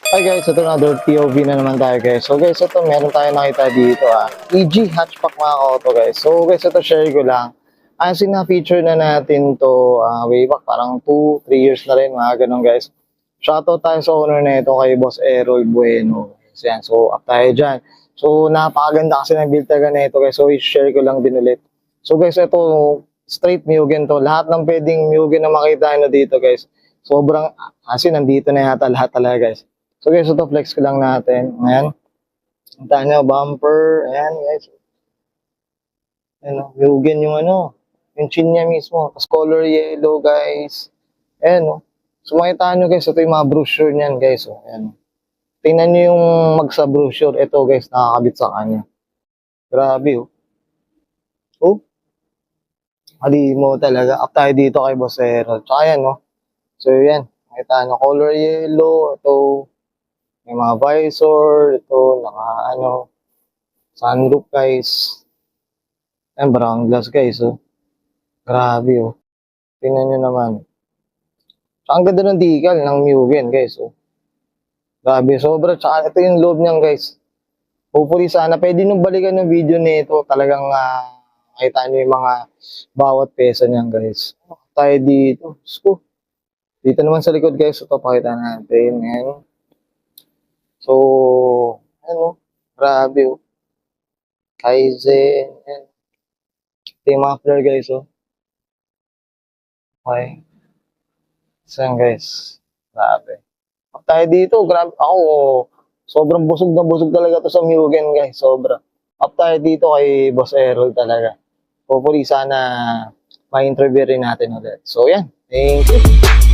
Hi guys, ito another POV na naman tayo guys. So guys, ito meron tayo nakita dito EG hatchback mga auto guys. So guys, ito share ko lang. As in na-feature na natin to way back parang 2-3 years na rin mga ganun guys. Shoutout tayo sa owner na ito kay Boss Errol Bueno. Yan, so up tayo dyan. So napakaganda kasi ng build talaga na ito guys. So i-share ko lang din ulit. So guys, ito straight Mugen to. Lahat ng pwedeng Mugen na makita nyo dito guys. Sobrang, as in nandito na yata lahat talaga guys. So guys, ito flex ko lang natin. Ayan. Punta nyo, bumper. Ayan guys. Ayan, Mugen yung yung chin niya mismo. Tapos color yellow guys. Ayan o. So makita nyo guys, ito yung mga brochure niyan guys. O, ayan. Tingnan nyo yung magsa brochure. Ito guys, nakakabit sa kanya. Grabe o. Oh. Mali mo talaga. Up tayo dito kay Bossero. Tsaka yan o. So yan. Makita nyo, color yellow. Ito. May mga visor, ito, sunroof guys. Ayan, brown glass guys, oh. Grabe, oh. Tingnan nyo naman. Ang ganda ng decal ng Mugen guys, oh. Grabe, sobra. Tsaka ito yung loob niyan guys. Hopefully sana, pwede nung balikan ng video nito. Talagang makita nyo yung mga bawat pesa niyan guys. Tayo dito. So, dito naman sa likod guys, ito pakita natin. Ayan. So, grabe oh. Kaizen, yan. Ito yung muffler guys, oh. Okay. So yan guys, grabe. Up tayo dito, grabe. Ako, sobrang busog na busog talaga to sa Mugen guys, sobra. Up tayo dito kay Boss Errol talaga. Hopefully sana ma-interview rin natin ulit. So yan, thank you.